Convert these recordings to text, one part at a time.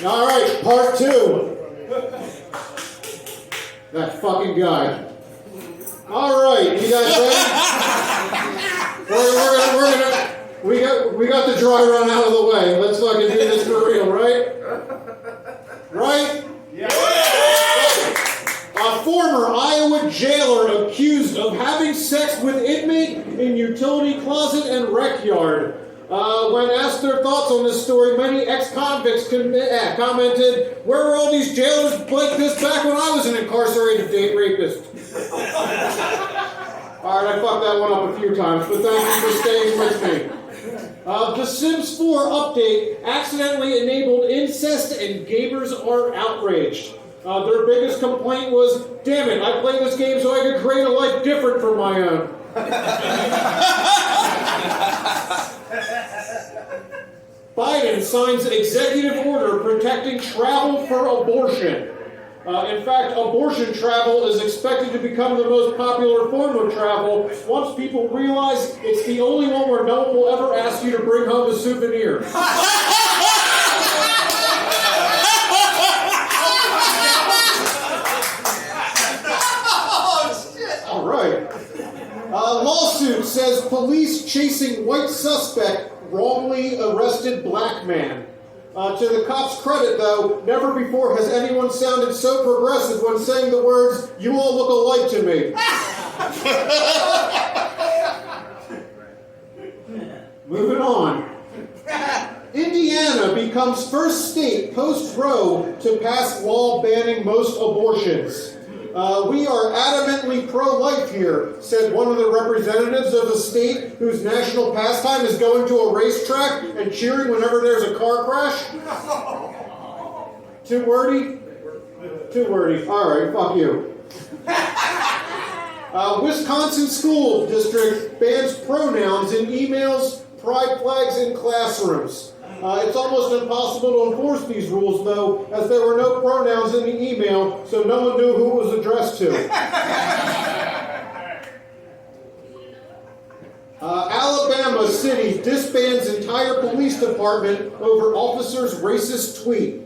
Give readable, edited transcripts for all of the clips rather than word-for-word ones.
All right, part 2. That fucking guy. All right, you guys ready? We got the dry run out of the way. Let's fucking do this for real, right? Right? Yeah. A former Iowa jailer accused of having sex with inmate in utility closet and rec yard. When asked their thoughts on this story, many ex-convicts commented, "Where were all these jailers like this back when I was an incarcerated date rapist?" Alright, I fucked that one up a few times, but thank you for staying with me. The Sims 4 update accidentally enabled incest and gamers are outraged. Their biggest complaint was, "Damn it, I played this game so I could create a life different from my own." Biden signs executive order protecting travel for abortion. In fact, abortion travel is expected to become the most popular form of travel once people realize it's the only one where no one will ever ask you to bring home a souvenir. All right. Lawsuit says police chasing white suspect wrongly arrested black man. To the cops' credit, though, never before has anyone sounded so progressive when saying the words, "You all look alike to me." Moving on. Indiana becomes first state post-Roe to pass law banning most abortions. "We are adamantly pro-life here," said one of the representatives of a state whose national pastime is going to a racetrack and cheering whenever there's a car crash. Too wordy? Too wordy. All right, fuck you. Wisconsin school district bans pronouns in emails, pride flags in classrooms. It's almost impossible to enforce these rules, though, as there were no pronouns in the email, so no one knew who it was addressed to. Alabama city disbands entire police department over officer's racist tweet.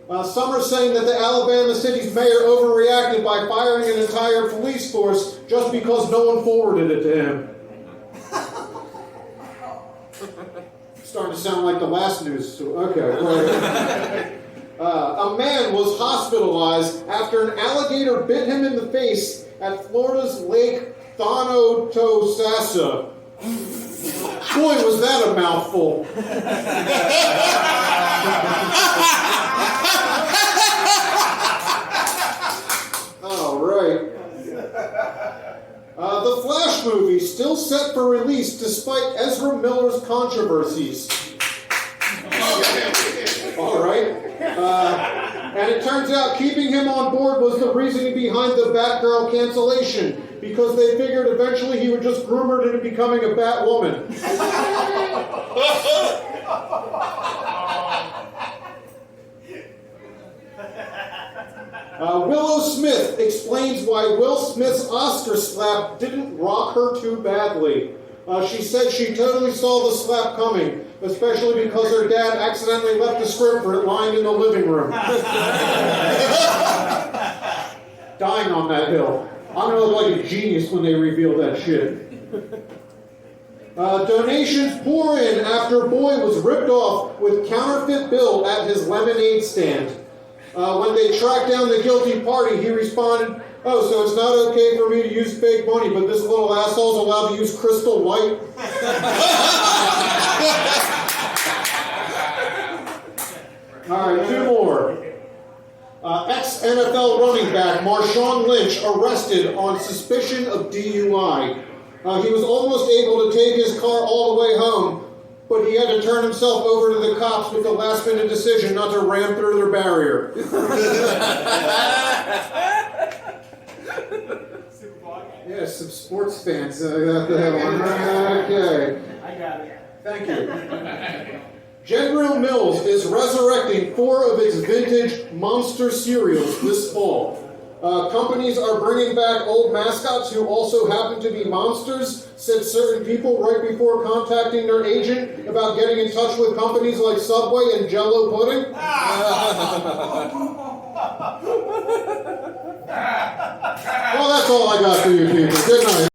Some are saying that the Alabama city's mayor overreacted by firing an entire police force just because no one forwarded it to him. Starting to sound like the last news. Okay. A man was hospitalized after an alligator bit him in the face at Florida's Lake Thonotosassa. Boy, was that a mouthful. All right. The Flash movie still set for release despite Ezra Miller's controversies. All right. And it turns out keeping him on board was the reasoning behind the Batgirl cancellation, because they figured eventually he would just groom her into becoming a Batwoman. Willow Smith explains why Will Smith's Oscar slap didn't rock her too badly. She said she totally saw the slap coming, especially because her dad accidentally left the script for it lying in the living room. Dying on that hill. I'm going to look like a genius when they reveal that shit. Donations pour in after boy was ripped off with counterfeit bill at his lemonade stand. When they tracked down the guilty party, he responded, "Oh, so it's not okay for me to use fake money, but this little asshole's allowed to use Crystal Light?" All right, 2 more. Ex-NFL running back Marshawn Lynch arrested on suspicion of DUI. He was almost able to take his car all the way home, but he had to turn himself over to the cops with the last-minute decision not to ram through their barrier. Yes, some sports fans. I got that one. Okay. I got it. Thank you. General Mills is resurrecting 4 of its vintage monster cereals this fall. Companies are bringing back old mascots who also happen to be monsters, said certain people right before contacting their agent about getting in touch with companies like Subway and Jell-O pudding. Well, that's all I got for you people. Good night.